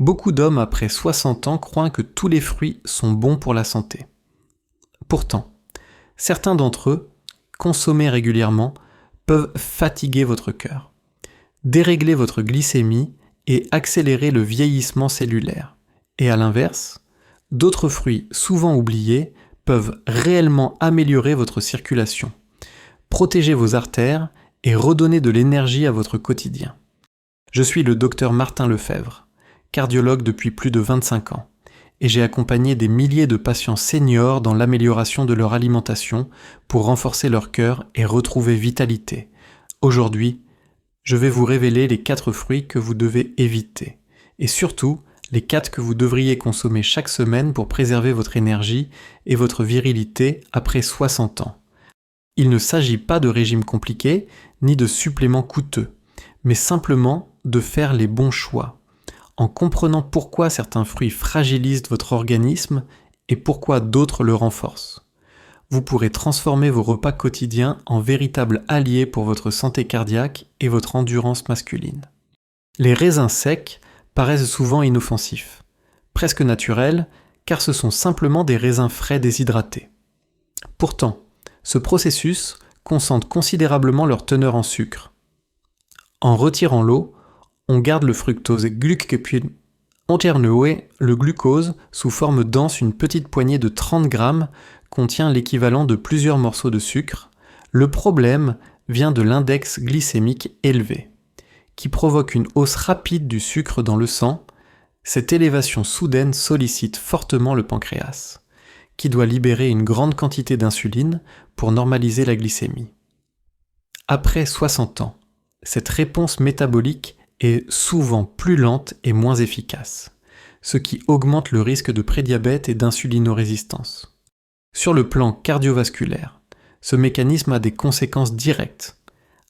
Beaucoup d'hommes après 60 ans croient que tous les fruits sont bons pour la santé. Pourtant, certains d'entre eux, consommés régulièrement, peuvent fatiguer votre cœur, dérégler votre glycémie et accélérer le vieillissement cellulaire. Et à l'inverse, d'autres fruits souvent oubliés peuvent réellement améliorer votre circulation, protéger vos artères et redonner de l'énergie à votre quotidien. Je suis le docteur Martin Lefebvre, cardiologue depuis plus de 25 ans, et j'ai accompagné des milliers de patients seniors dans l'amélioration de leur alimentation pour renforcer leur cœur et retrouver vitalité. Aujourd'hui, je vais vous révéler les 4 fruits que vous devez éviter, et surtout les 4 que vous devriez consommer chaque semaine pour préserver votre énergie et votre virilité après 60 ans. Il ne s'agit pas de régime compliqué, ni de suppléments coûteux, mais simplement de faire les bons choix, en comprenant pourquoi certains fruits fragilisent votre organisme et pourquoi d'autres le renforcent. Vous pourrez transformer vos repas quotidiens en véritables alliés pour votre santé cardiaque et votre endurance masculine. Les raisins secs paraissent souvent inoffensifs, presque naturels, car ce sont simplement des raisins frais déshydratés. Pourtant, ce processus concentre considérablement leur teneur en sucre. En retirant l'eau, on garde le fructose le glucose sous forme dense. Une petite poignée de 30 grammes contient l'équivalent de plusieurs morceaux de sucre. Le problème vient de l'index glycémique élevé, qui provoque une hausse rapide du sucre dans le sang. Cette élévation soudaine sollicite fortement le pancréas, qui doit libérer une grande quantité d'insuline pour normaliser la glycémie. Après 60 ans, cette réponse métabolique est souvent plus lente et moins efficace, ce qui augmente le risque de prédiabète et d'insulinorésistance. Sur le plan cardiovasculaire, ce mécanisme a des conséquences directes.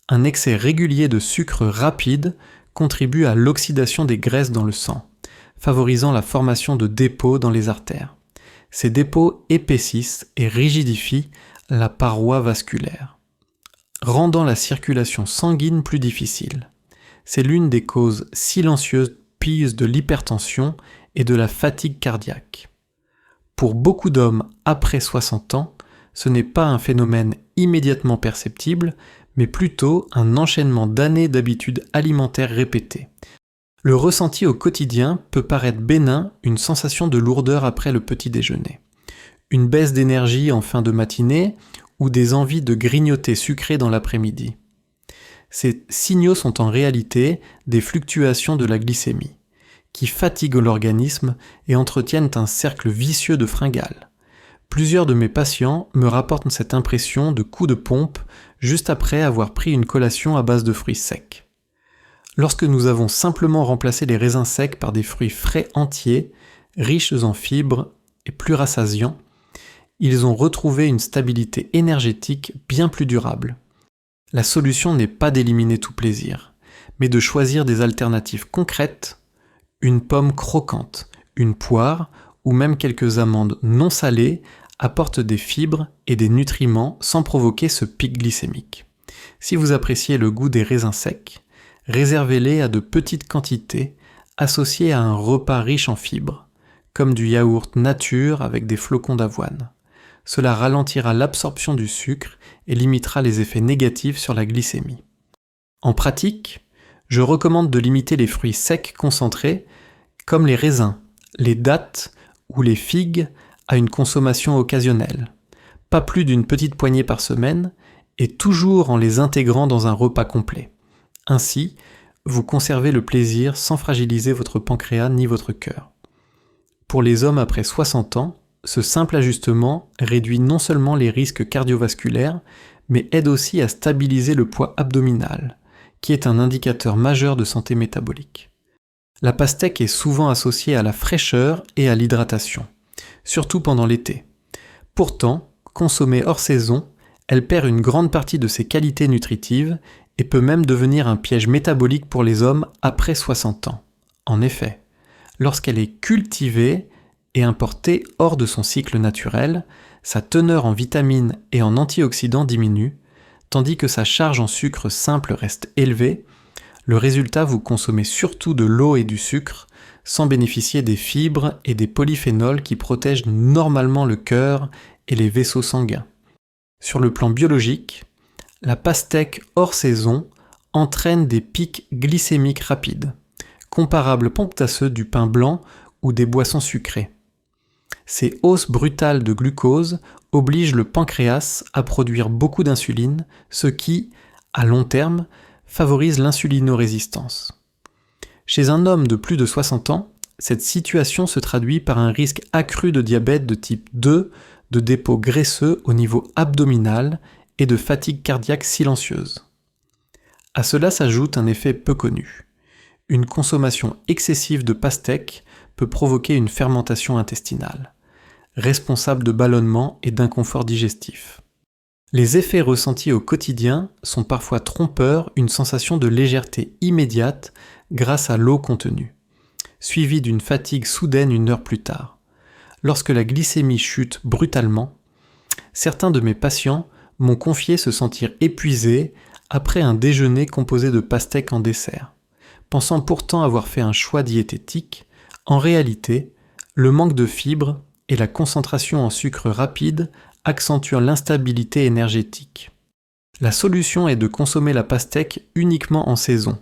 Un excès régulier de sucre rapide contribue à l'oxydation des graisses dans le sang, favorisant la formation de dépôts dans les artères. Ces dépôts épaississent et rigidifient la paroi vasculaire, rendant la circulation sanguine plus difficile. C'est l'une des causes silencieuses de l'hypertension et de la fatigue cardiaque. Pour beaucoup d'hommes après 60 ans, ce n'est pas un phénomène immédiatement perceptible, mais plutôt un enchaînement d'années d'habitudes alimentaires répétées. Le ressenti au quotidien peut paraître bénin, une sensation de lourdeur après le petit déjeuner, une baisse d'énergie en fin de matinée ou des envies de grignoter sucré dans l'après-midi. Ces signaux sont en réalité des fluctuations de la glycémie, qui fatiguent l'organisme et entretiennent un cercle vicieux de fringales. Plusieurs de mes patients me rapportent cette impression de coup de pompe juste après avoir pris une collation à base de fruits secs. Lorsque nous avons simplement remplacé les raisins secs par des fruits frais entiers, riches en fibres et plus rassasiants, ils ont retrouvé une stabilité énergétique bien plus durable. La solution n'est pas d'éliminer tout plaisir, mais de choisir des alternatives concrètes, une pomme croquante, une poire ou même quelques amandes non salées apportent des fibres et des nutriments sans provoquer ce pic glycémique. Si vous appréciez le goût des raisins secs, réservez-les à de petites quantités associées à un repas riche en fibres, comme du yaourt nature avec des flocons d'avoine. Cela ralentira l'absorption du sucre et limitera les effets négatifs sur la glycémie. En pratique, je recommande de limiter les fruits secs concentrés, comme les raisins, les dattes ou les figues, à une consommation occasionnelle, pas plus d'une petite poignée par semaine, et toujours en les intégrant dans un repas complet. Ainsi, vous conservez le plaisir sans fragiliser votre pancréas ni votre cœur. Pour les hommes après 60 ans, ce simple ajustement réduit non seulement les risques cardiovasculaires, mais aide aussi à stabiliser le poids abdominal, qui est un indicateur majeur de santé métabolique. La pastèque est souvent associée à la fraîcheur et à l'hydratation, surtout pendant l'été. Pourtant, consommée hors saison, elle perd une grande partie de ses qualités nutritives et peut même devenir un piège métabolique pour les hommes après 60 ans. En effet, lorsqu'elle est cultivée et importée hors de son cycle naturel, sa teneur en vitamines et en antioxydants diminue, tandis que sa charge en sucre simple reste élevée. Le résultat, vous consommez surtout de l'eau et du sucre, sans bénéficier des fibres et des polyphénols qui protègent normalement le cœur et les vaisseaux sanguins. Sur le plan biologique, la pastèque hors saison entraîne des pics glycémiques rapides, comparables à ceux du pain blanc ou des boissons sucrées. Ces hausses brutales de glucose obligent le pancréas à produire beaucoup d'insuline, ce qui, à long terme, favorise l'insulinorésistance. Chez un homme de plus de 60 ans, cette situation se traduit par un risque accru de diabète de type 2, de dépôts graisseux au niveau abdominal et de fatigue cardiaque silencieuse. À cela s'ajoute un effet peu connu. Une consommation excessive de pastèque peut provoquer une fermentation intestinale, responsable de ballonnement et d'inconfort digestif. Les effets ressentis au quotidien sont parfois trompeurs, une sensation de légèreté immédiate grâce à l'eau contenue, suivie d'une fatigue soudaine une heure plus tard. Lorsque la glycémie chute brutalement, certains de mes patients m'ont confié se sentir épuisés après un déjeuner composé de pastèques en dessert. Pensant pourtant avoir fait un choix diététique, en réalité, le manque de fibres et la concentration en sucre rapide accentuent l'instabilité énergétique. La solution est de consommer la pastèque uniquement en saison,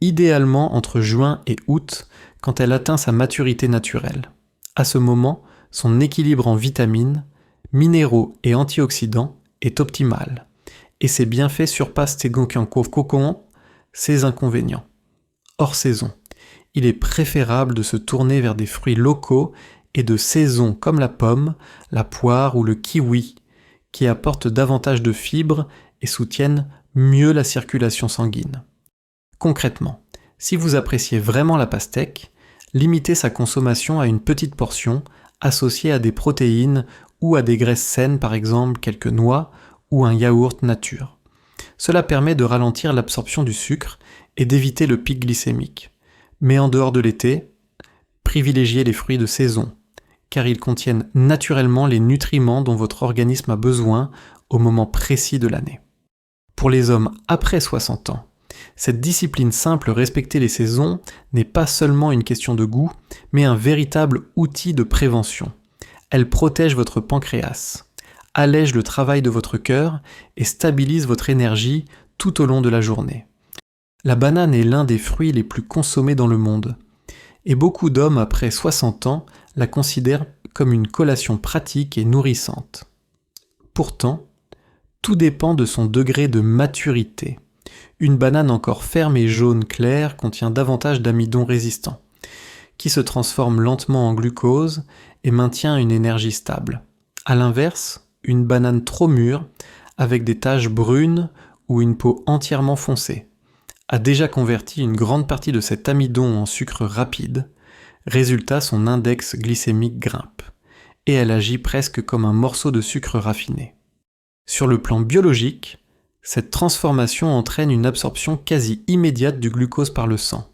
idéalement entre juin et août quand elle atteint sa maturité naturelle. À ce moment, son équilibre en vitamines, minéraux et antioxydants est optimal, et ses bienfaits surpassent ses inconvénients. Hors saison, il est préférable de se tourner vers des fruits locaux et de saison comme la pomme, la poire ou le kiwi, qui apportent davantage de fibres et soutiennent mieux la circulation sanguine. Concrètement, si vous appréciez vraiment la pastèque, limitez sa consommation à une petite portion associée à des protéines ou à des graisses saines, par exemple quelques noix ou un yaourt nature. Cela permet de ralentir l'absorption du sucre et d'éviter le pic glycémique. Mais en dehors de l'été, privilégiez les fruits de saison, car ils contiennent naturellement les nutriments dont votre organisme a besoin au moment précis de l'année. Pour les hommes après 60 ans, cette discipline simple, respecter les saisons, n'est pas seulement une question de goût, mais un véritable outil de prévention. Elle protège votre pancréas, allège le travail de votre cœur et stabilise votre énergie tout au long de la journée. La banane est l'un des fruits les plus consommés dans le monde, et beaucoup d'hommes après 60 ans la considèrent comme une collation pratique et nourrissante. Pourtant, tout dépend de son degré de maturité. Une banane encore ferme et jaune clair contient davantage d'amidon résistant, qui se transforme lentement en glucose et maintient une énergie stable. A l'inverse, une banane trop mûre, avec des taches brunes ou une peau entièrement foncée, a déjà converti une grande partie de cet amidon en sucre rapide. Résultat, son index glycémique grimpe, et elle agit presque comme un morceau de sucre raffiné. Sur le plan biologique, cette transformation entraîne une absorption quasi immédiate du glucose par le sang.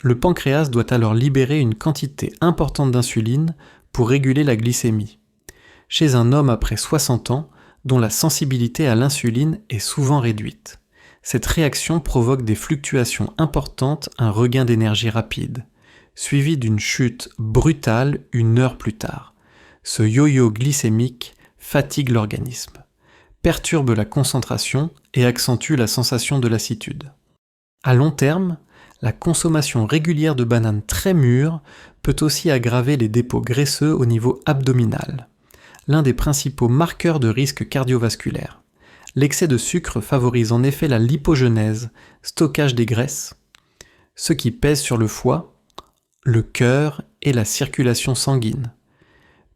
Le pancréas doit alors libérer une quantité importante d'insuline pour réguler la glycémie. Chez un homme après 60 ans, dont la sensibilité à l'insuline est souvent réduite, cette réaction provoque des fluctuations importantes, un regain d'énergie rapide, suivi d'une chute brutale une heure plus tard. Ce yo-yo glycémique fatigue l'organisme, perturbe la concentration et accentue la sensation de lassitude. À long terme, la consommation régulière de bananes très mûres peut aussi aggraver les dépôts graisseux au niveau abdominal, l'un des principaux marqueurs de risque cardiovasculaire. L'excès de sucre favorise en effet la lipogenèse, stockage des graisses, ce qui pèse sur le foie, le cœur et la circulation sanguine.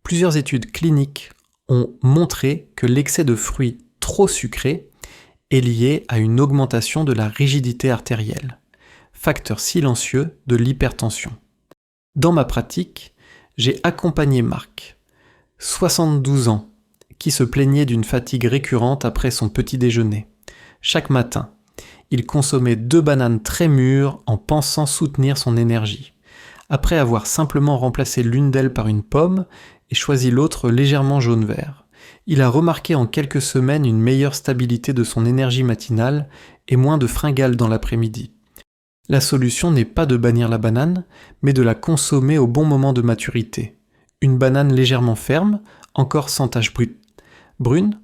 Plusieurs études cliniques ont montré que l'excès de fruits trop sucrés est lié à une augmentation de la rigidité artérielle, facteur silencieux de l'hypertension. Dans ma pratique, j'ai accompagné Marc, 72 ans, qui se plaignait d'une fatigue récurrente après son petit déjeuner. Chaque matin, il consommait 2 bananes très mûres en pensant soutenir son énergie, après avoir simplement remplacé l'une d'elles par une pomme et choisi l'autre légèrement jaune-vert. Il a remarqué en quelques semaines une meilleure stabilité de son énergie matinale et moins de fringales dans l'après-midi. La solution n'est pas de bannir la banane, mais de la consommer au bon moment de maturité. Une banane légèrement ferme, encore sans tache brune,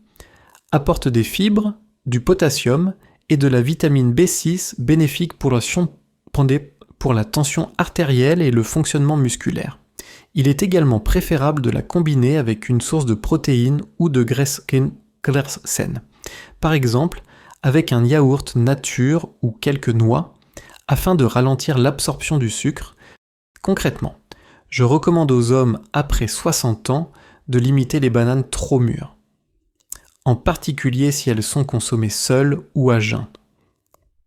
apporte des fibres, du potassium et de la vitamine B6 bénéfique pour la tension artérielle et le fonctionnement musculaire. Il est également préférable de la combiner avec une source de protéines ou de graisse saine. Par exemple, avec un yaourt nature ou quelques noix, afin de ralentir l'absorption du sucre. Concrètement, je recommande aux hommes après 60 ans de limiter les bananes trop mûres, en particulier si elles sont consommées seules ou à jeun.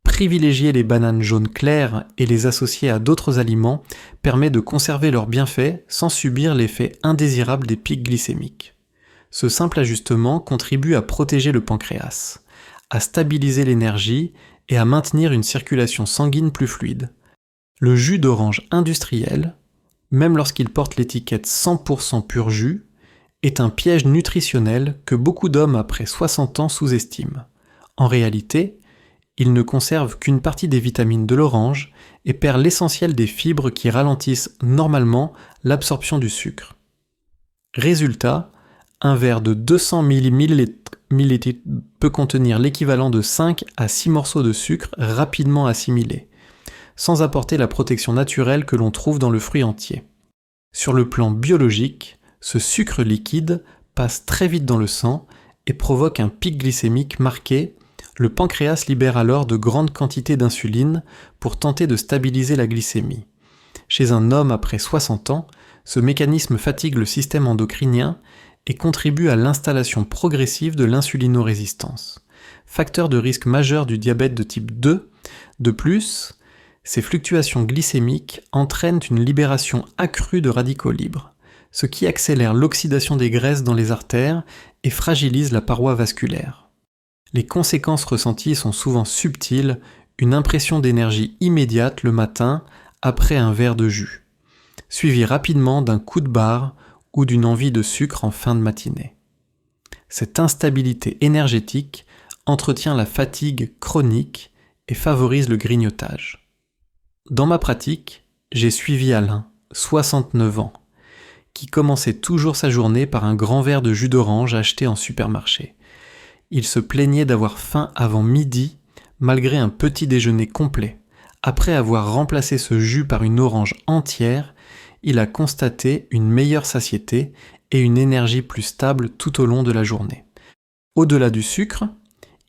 Privilégier les bananes jaunes claires et les associer à d'autres aliments permet de conserver leurs bienfaits sans subir l'effet indésirable des pics glycémiques. Ce simple ajustement contribue à protéger le pancréas, à stabiliser l'énergie et à maintenir une circulation sanguine plus fluide. Le jus d'orange industriel, même lorsqu'il porte l'étiquette 100% pur jus, est un piège nutritionnel que beaucoup d'hommes après 60 ans sous-estiment. En réalité, il ne conserve qu'une partie des vitamines de l'orange et perd l'essentiel des fibres qui ralentissent normalement l'absorption du sucre. Résultat, un verre de 200 ml peut contenir l'équivalent de 5 à 6 morceaux de sucre rapidement assimilés, sans apporter la protection naturelle que l'on trouve dans le fruit entier. Sur le plan biologique, ce sucre liquide passe très vite dans le sang et provoque un pic glycémique marqué. Le pancréas libère alors de grandes quantités d'insuline pour tenter de stabiliser la glycémie. Chez un homme après 60 ans, ce mécanisme fatigue le système endocrinien et contribue à l'installation progressive de l'insulinorésistance, facteur de risque majeur du diabète de type 2. De plus, ces fluctuations glycémiques entraînent une libération accrue de radicaux libres, ce qui accélère l'oxydation des graisses dans les artères et fragilise la paroi vasculaire. Les conséquences ressenties sont souvent subtiles, une impression d'énergie immédiate le matin après un verre de jus, suivi rapidement d'un coup de barre ou d'une envie de sucre en fin de matinée. Cette instabilité énergétique entretient la fatigue chronique et favorise le grignotage. Dans ma pratique, j'ai suivi Alain, 69 ans, qui commençait toujours sa journée par un grand verre de jus d'orange acheté en supermarché. Il se plaignait d'avoir faim avant midi, malgré un petit déjeuner complet. Après avoir remplacé ce jus par une orange entière, il a constaté une meilleure satiété et une énergie plus stable tout au long de la journée. Au-delà du sucre,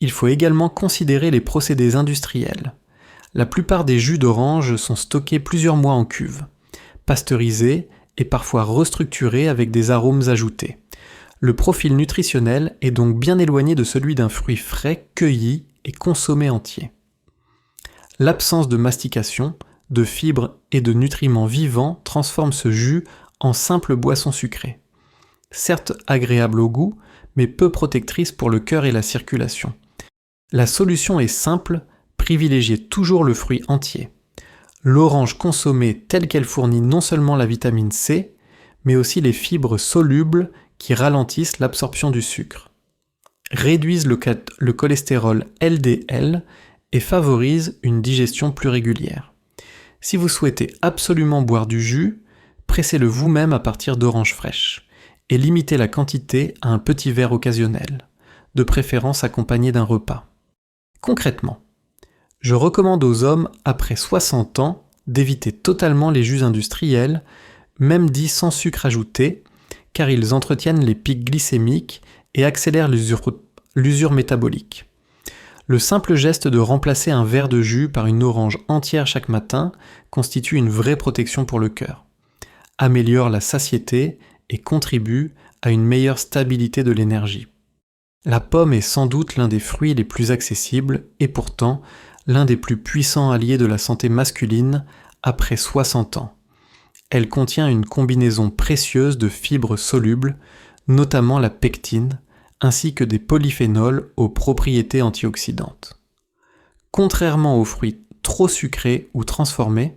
il faut également considérer les procédés industriels. La plupart des jus d'orange sont stockés plusieurs mois en cuve, pasteurisés et parfois restructurés avec des arômes ajoutés. Le profil nutritionnel est donc bien éloigné de celui d'un fruit frais, cueilli et consommé entier. L'absence de mastication, de fibres et de nutriments vivants transforme ce jus en simple boisson sucrée. Certes agréable au goût, mais peu protectrice pour le cœur et la circulation. La solution est simple, privilégiez toujours le fruit entier. L'orange consommée telle qu'elle fournit non seulement la vitamine C, mais aussi les fibres solubles qui ralentissent l'absorption du sucre, réduisent le cholestérol LDL et favorisent une digestion plus régulière. Si vous souhaitez absolument boire du jus, pressez-le vous-même à partir d'oranges fraîches et limitez la quantité à un petit verre occasionnel, de préférence accompagné d'un repas. Concrètement, je recommande aux hommes après 60 ans d'éviter totalement les jus industriels, même dits sans sucre ajouté, car ils entretiennent les pics glycémiques et accélèrent l'usure métabolique. Le simple geste de remplacer un verre de jus par une orange entière chaque matin constitue une vraie protection pour le cœur, améliore la satiété et contribue à une meilleure stabilité de l'énergie. La pomme est sans doute l'un des fruits les plus accessibles et pourtant l'un des plus puissants alliés de la santé masculine après 60 ans. Elle contient une combinaison précieuse de fibres solubles, notamment la pectine, ainsi que des polyphénols aux propriétés antioxydantes. Contrairement aux fruits trop sucrés ou transformés,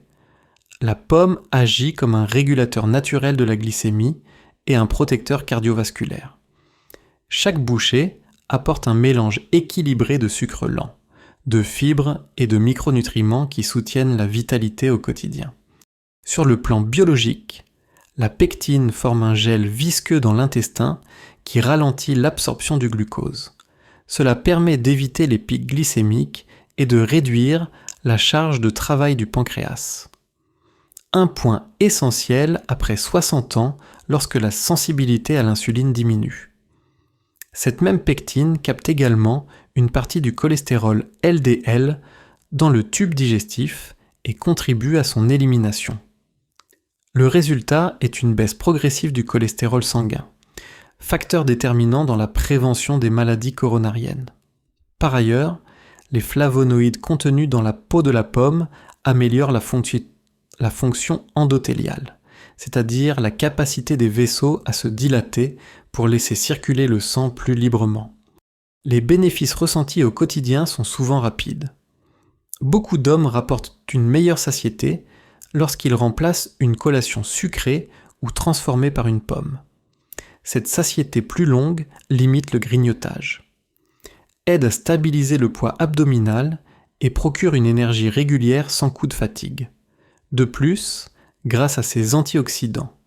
la pomme agit comme un régulateur naturel de la glycémie et un protecteur cardiovasculaire. Chaque bouchée apporte un mélange équilibré de sucre lent, de fibres et de micronutriments qui soutiennent la vitalité au quotidien. Sur le plan biologique, la pectine forme un gel visqueux dans l'intestin qui ralentit l'absorption du glucose. Cela permet d'éviter les pics glycémiques et de réduire la charge de travail du pancréas. Un point essentiel après 60 ans lorsque la sensibilité à l'insuline diminue. Cette même pectine capte également une partie du cholestérol LDL dans le tube digestif et contribue à son élimination. Le résultat est une baisse progressive du cholestérol sanguin, facteur déterminant dans la prévention des maladies coronariennes. Par ailleurs, les flavonoïdes contenus dans la peau de la pomme améliorent la fonction endothéliale, c'est-à-dire la capacité des vaisseaux à se dilater pour laisser circuler le sang plus librement. Les bénéfices ressentis au quotidien sont souvent rapides. Beaucoup d'hommes rapportent une meilleure satiété lorsqu'ils remplacent une collation sucrée ou transformée par une pomme. Cette satiété plus longue limite le grignotage, aide à stabiliser le poids abdominal et procure une énergie régulière sans coup de fatigue. De plus, grâce à ses antioxydants,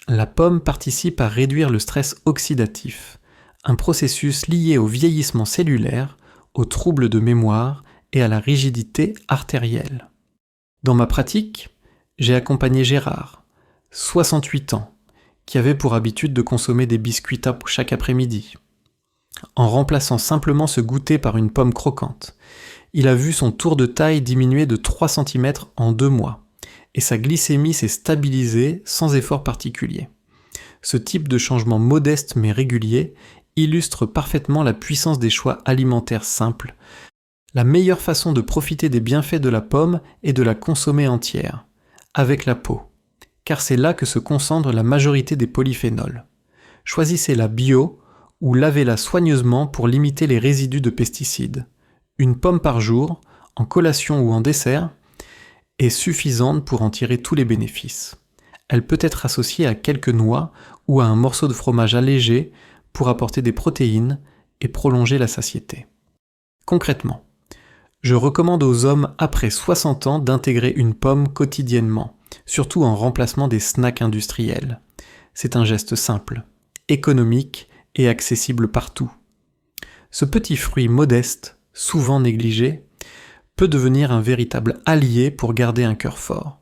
la pomme participe à réduire le stress oxydatif, un processus lié au vieillissement cellulaire, aux troubles de mémoire et à la rigidité artérielle. Dans ma pratique, j'ai accompagné Gérard, 68 ans, qui avait pour habitude de consommer des biscuits chaque après-midi. En remplaçant simplement ce goûter par une pomme croquante, il a vu son tour de taille diminuer de 3 cm en 2 mois, et sa glycémie s'est stabilisée sans effort particulier. Ce type de changement modeste mais régulier illustre parfaitement la puissance des choix alimentaires simples. La meilleure façon de profiter des bienfaits de la pomme est de la consommer entière, avec la peau, car c'est là que se concentre la majorité des polyphénols. Choisissez-la bio ou lavez-la soigneusement pour limiter les résidus de pesticides. Une pomme par jour, en collation ou en dessert, est suffisante pour en tirer tous les bénéfices. Elle peut être associée à quelques noix ou à un morceau de fromage allégé pour apporter des protéines et prolonger la satiété. Concrètement, je recommande aux hommes après 60 ans d'intégrer une pomme quotidiennement, surtout en remplacement des snacks industriels. C'est un geste simple, économique et accessible partout. Ce petit fruit modeste, souvent négligé, peut devenir un véritable allié pour garder un cœur fort,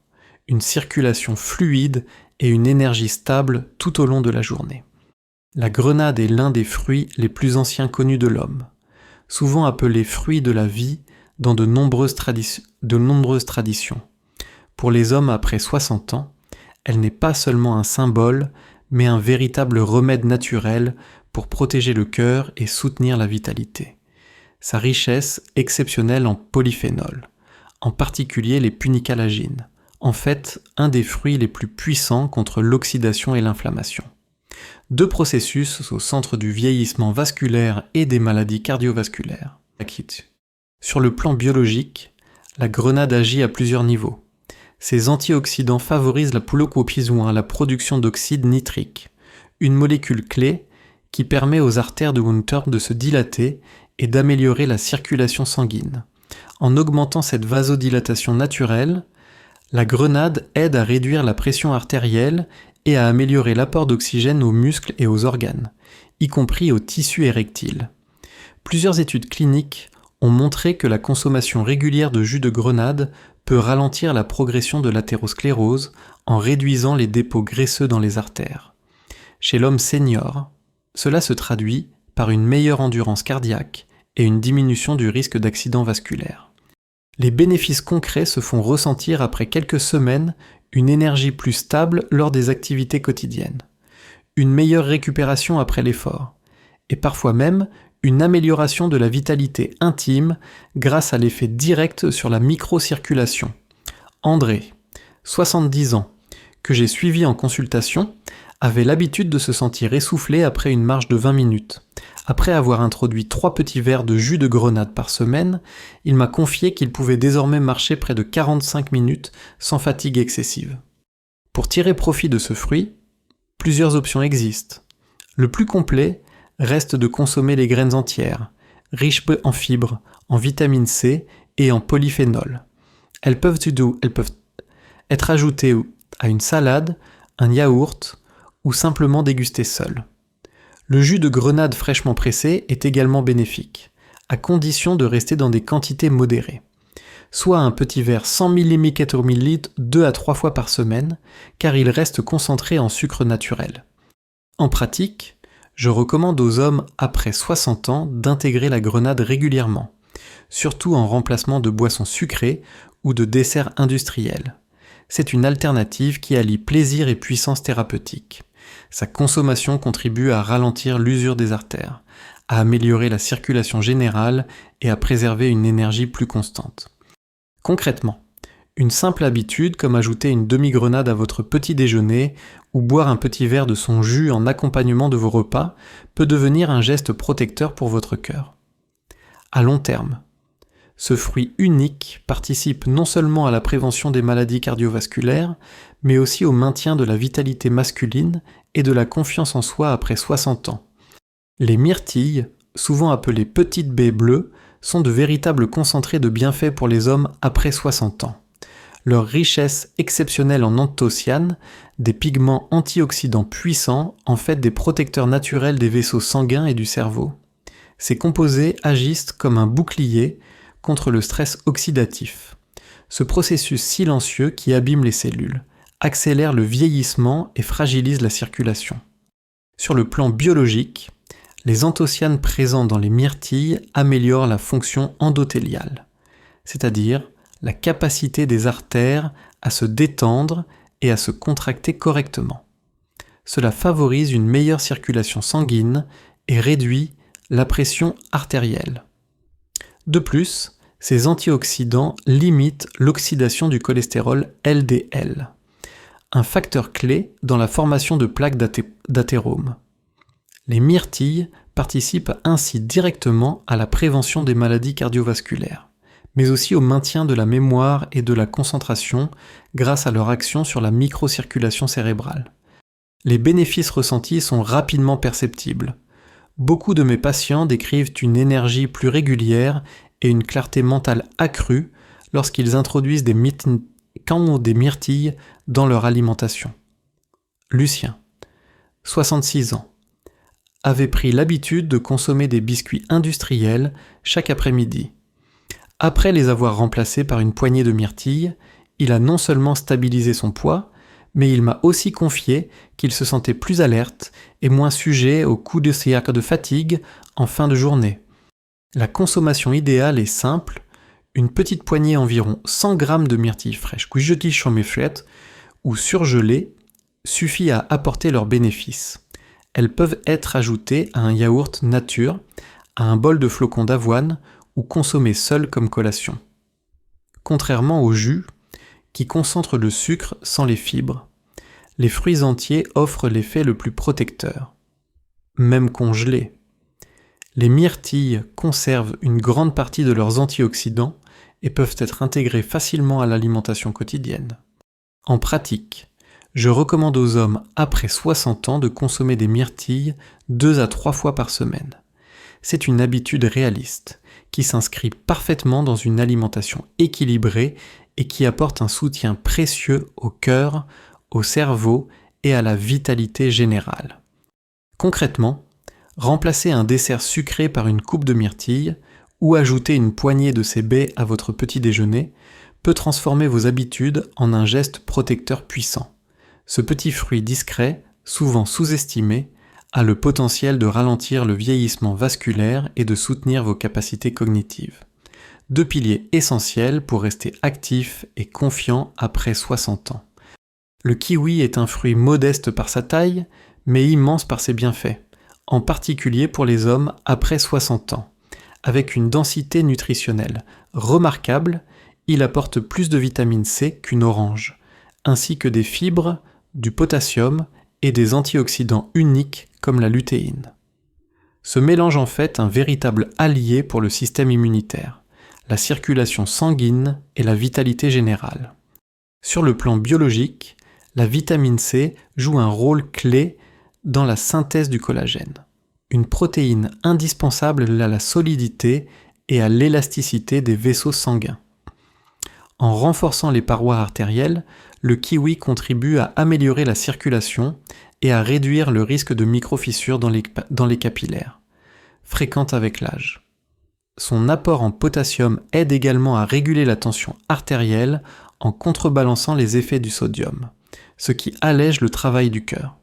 une circulation fluide et une énergie stable tout au long de la journée. La grenade est l'un des fruits les plus anciens connus de l'homme, souvent appelé fruit de la vie dans de nombreuses traditions. Pour les hommes après 60 ans, elle n'est pas seulement un symbole, mais un véritable remède naturel pour protéger le cœur et soutenir la vitalité. Sa richesse exceptionnelle en polyphénols, en particulier les punicalagines, en fait un des fruits les plus puissants contre l'oxydation et l'inflammation. 2 processus au centre du vieillissement vasculaire et des maladies cardiovasculaires. Sur le plan biologique, la grenade agit à plusieurs niveaux. Ces antioxydants favorisent la la production d'oxyde nitrique, une molécule clé qui permet aux artères de Wundt de se dilater et d'améliorer la circulation sanguine. En augmentant cette vasodilatation naturelle, la grenade aide à réduire la pression artérielle et à améliorer l'apport d'oxygène aux muscles et aux organes, y compris aux tissus érectiles. Plusieurs études cliniques ont montré que la consommation régulière de jus de grenade peut ralentir la progression de l'athérosclérose en réduisant les dépôts graisseux dans les artères. Chez l'homme senior, cela se traduit par une meilleure endurance cardiaque et une diminution du risque d'accident vasculaire. Les bénéfices concrets se font ressentir après quelques semaines, une énergie plus stable lors des activités quotidiennes, une meilleure récupération après l'effort, et parfois même une amélioration de la vitalité intime grâce à l'effet direct sur la microcirculation. André, 70 ans, que j'ai suivi en consultation, avait l'habitude de se sentir essoufflé après une marche de 20 minutes. Après avoir introduit 3 petits verres de jus de grenade par semaine, il m'a confié qu'il pouvait désormais marcher près de 45 minutes sans fatigue excessive. Pour tirer profit de ce fruit, plusieurs options existent. Le plus complet reste de consommer les graines entières, riches en fibres, en vitamine C et en polyphénol. Elles peuvent être ajoutées à une salade, un yaourt ou simplement dégustées seules. Le jus de grenade fraîchement pressé est également bénéfique, à condition de rester dans des quantités modérées. Soit un petit verre 100 ml/ml 2 à 3 fois par semaine, car il reste concentré en sucre naturel. En pratique, je recommande aux hommes après 60 ans d'intégrer la grenade régulièrement, surtout en remplacement de boissons sucrées ou de desserts industriels. C'est une alternative qui allie plaisir et puissance thérapeutique. Sa consommation contribue à ralentir l'usure des artères, à améliorer la circulation générale et à préserver une énergie plus constante. Concrètement, une simple habitude comme ajouter une demi-grenade à votre petit déjeuner ou boire un petit verre de son jus en accompagnement de vos repas peut devenir un geste protecteur pour votre cœur. À long terme, ce fruit unique participe non seulement à la prévention des maladies cardiovasculaires, mais aussi au maintien de la vitalité masculine et de la confiance en soi après 60 ans. Les myrtilles, souvent appelées petites baies bleues, sont de véritables concentrés de bienfaits pour les hommes après 60 ans. Leur richesse exceptionnelle en anthocyanes, des pigments antioxydants puissants, en fait des protecteurs naturels des vaisseaux sanguins et du cerveau. Ces composés agissent comme un bouclier contre le stress oxydatif. Ce processus silencieux qui abîme les cellules, accélère le vieillissement et fragilise la circulation. Sur le plan biologique, les anthocyanes présents dans les myrtilles améliorent la fonction endothéliale, c'est-à-dire la capacité des artères à se détendre et à se contracter correctement. Cela favorise une meilleure circulation sanguine et réduit la pression artérielle. De plus, ces antioxydants limitent l'oxydation du cholestérol LDL, un facteur clé dans la formation de plaques d'athérome. Les myrtilles participent ainsi directement à la prévention des maladies cardiovasculaires, mais aussi au maintien de la mémoire et de la concentration grâce à leur action sur la microcirculation cérébrale. Les bénéfices ressentis sont rapidement perceptibles. Beaucoup de mes patients décrivent une énergie plus régulière et une clarté mentale accrue lorsqu'ils introduisent des myrtilles dans leur alimentation. Lucien, 66 ans, avait pris l'habitude de consommer des biscuits industriels chaque après-midi. Après les avoir remplacés par une poignée de myrtilles, il a non seulement stabilisé son poids, mais il m'a aussi confié qu'il se sentait plus alerte et moins sujet aux coups de fatigue en fin de journée. La consommation idéale est simple, une petite poignée environ 100 g de myrtilles fraîches ou surgelées suffit à apporter leurs bénéfices. Elles peuvent être ajoutées à un yaourt nature, à un bol de flocons d'avoine ou consommées seules comme collation. Contrairement au jus, qui concentre le sucre sans les fibres, les fruits entiers offrent l'effet le plus protecteur. Même congelés, les myrtilles conservent une grande partie de leurs antioxydants et peuvent être intégrés facilement à l'alimentation quotidienne. En pratique, je recommande aux hommes après 60 ans de consommer des myrtilles 2 à 3 fois par semaine. C'est une habitude réaliste, qui s'inscrit parfaitement dans une alimentation équilibrée et qui apporte un soutien précieux au cœur, au cerveau et à la vitalité générale. Concrètement, remplacer un dessert sucré par une coupe de myrtilles ou ajouter une poignée de ces baies à votre petit déjeuner peut transformer vos habitudes en un geste protecteur puissant. Ce petit fruit discret, souvent sous-estimé, a le potentiel de ralentir le vieillissement vasculaire et de soutenir vos capacités cognitives. 2 piliers essentiels pour rester actif et confiant après 60 ans. Le kiwi est un fruit modeste par sa taille, mais immense par ses bienfaits, en particulier pour les hommes après 60 ans. Avec une densité nutritionnelle remarquable, il apporte plus de vitamine C qu'une orange, ainsi que des fibres, du potassium et des antioxydants uniques comme la lutéine. Ce mélange en fait un véritable allié pour le système immunitaire, la circulation sanguine et la vitalité générale. Sur le plan biologique, la vitamine C joue un rôle clé dans la synthèse du collagène, une protéine indispensable à la solidité et à l'élasticité des vaisseaux sanguins. En renforçant les parois artérielles, le kiwi contribue à améliorer la circulation et à réduire le risque de microfissures dans les capillaires, fréquentes avec l'âge. Son apport en potassium aide également à réguler la tension artérielle en contrebalançant les effets du sodium, ce qui allège le travail du cœur.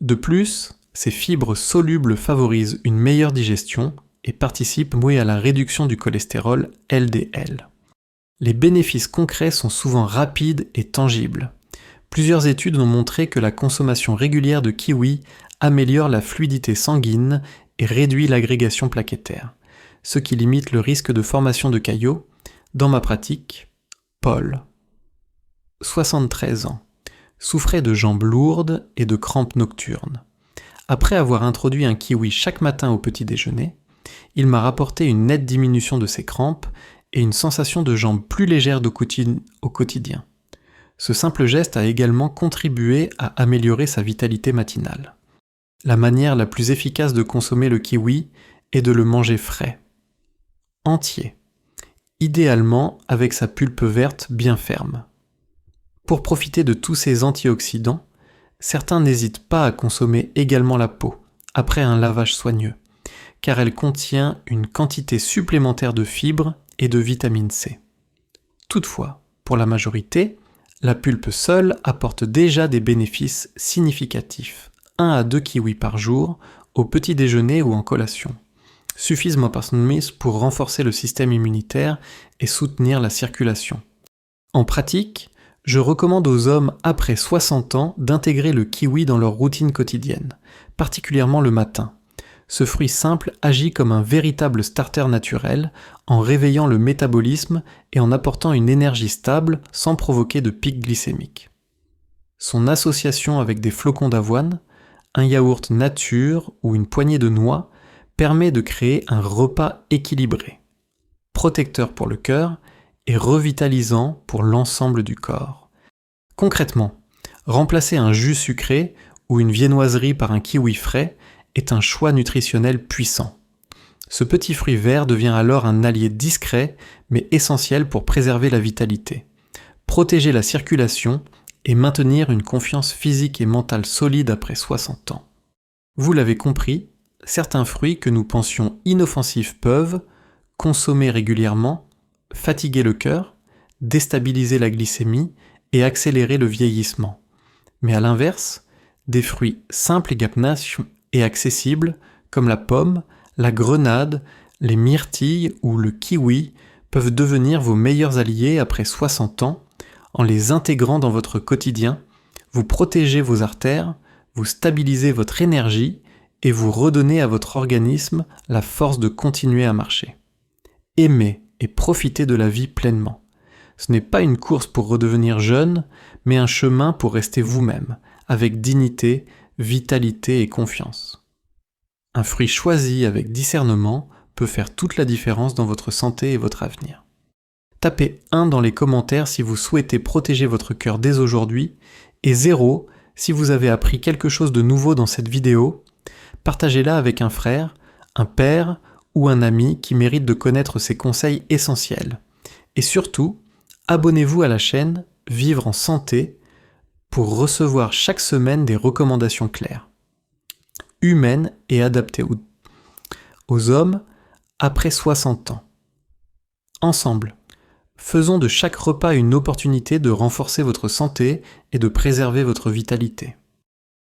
De plus, ces fibres solubles favorisent une meilleure digestion et participent à la réduction du cholestérol LDL. Les bénéfices concrets sont souvent rapides et tangibles. Plusieurs études ont montré que la consommation régulière de kiwi améliore la fluidité sanguine et réduit l'agrégation plaquettaire, ce qui limite le risque de formation de caillots. Dans ma pratique, Paul, 73 ans, souffrait de jambes lourdes et de crampes nocturnes. Après avoir introduit un kiwi chaque matin au petit déjeuner, il m'a rapporté une nette diminution de ses crampes et une sensation de jambes plus légères au quotidien. Ce simple geste a également contribué à améliorer sa vitalité matinale. La manière la plus efficace de consommer le kiwi est de le manger frais, entier, idéalement avec sa pulpe verte bien ferme. Pour profiter de tous ces antioxydants, certains n'hésitent pas à consommer également la peau, après un lavage soigneux, car elle contient une quantité supplémentaire de fibres et de vitamine C. Toutefois, pour la majorité, la pulpe seule apporte déjà des bénéfices significatifs, 1 à 2 kiwis par jour, au petit déjeuner ou en collation, suffisent pour renforcer le système immunitaire et soutenir la circulation. En pratique, je recommande aux hommes après 60 ans d'intégrer le kiwi dans leur routine quotidienne, particulièrement le matin. Ce fruit simple agit comme un véritable starter naturel en réveillant le métabolisme et en apportant une énergie stable sans provoquer de pic glycémique. Son association avec des flocons d'avoine, un yaourt nature ou une poignée de noix permet de créer un repas équilibré, protecteur pour le cœur et revitalisant pour l'ensemble du corps. Concrètement, remplacer un jus sucré ou une viennoiserie par un kiwi frais est un choix nutritionnel puissant. Ce petit fruit vert devient alors un allié discret mais essentiel pour préserver la vitalité, protéger la circulation et maintenir une confiance physique et mentale solide après 60 ans. Vous l'avez compris, certains fruits que nous pensions inoffensifs peuvent, consommés régulièrement, fatiguer le cœur, déstabiliser la glycémie et accélérer le vieillissement. Mais à l'inverse, des fruits simples et accessibles, comme la pomme, la grenade, les myrtilles ou le kiwi, peuvent devenir vos meilleurs alliés après 60 ans. En les intégrant dans votre quotidien, vous protégez vos artères, vous stabilisez votre énergie et vous redonnez à votre organisme la force de continuer à marcher. Aimez et profitez de la vie pleinement. Ce n'est pas une course pour redevenir jeune, mais un chemin pour rester vous-même, avec dignité, vitalité et confiance. Un fruit choisi avec discernement peut faire toute la différence dans votre santé et votre avenir. Tapez 1 dans les commentaires si vous souhaitez protéger votre cœur dès aujourd'hui et 0 si vous avez appris quelque chose de nouveau dans cette vidéo. Partagez-la avec un frère, un père ou un ami qui mérite de connaître ces conseils essentiels. Et surtout, abonnez-vous à la chaîne Vivre en santé pour recevoir chaque semaine des recommandations claires, humaines et adaptées aux hommes après 60 ans. Ensemble, faisons de chaque repas une opportunité de renforcer votre santé et de préserver votre vitalité.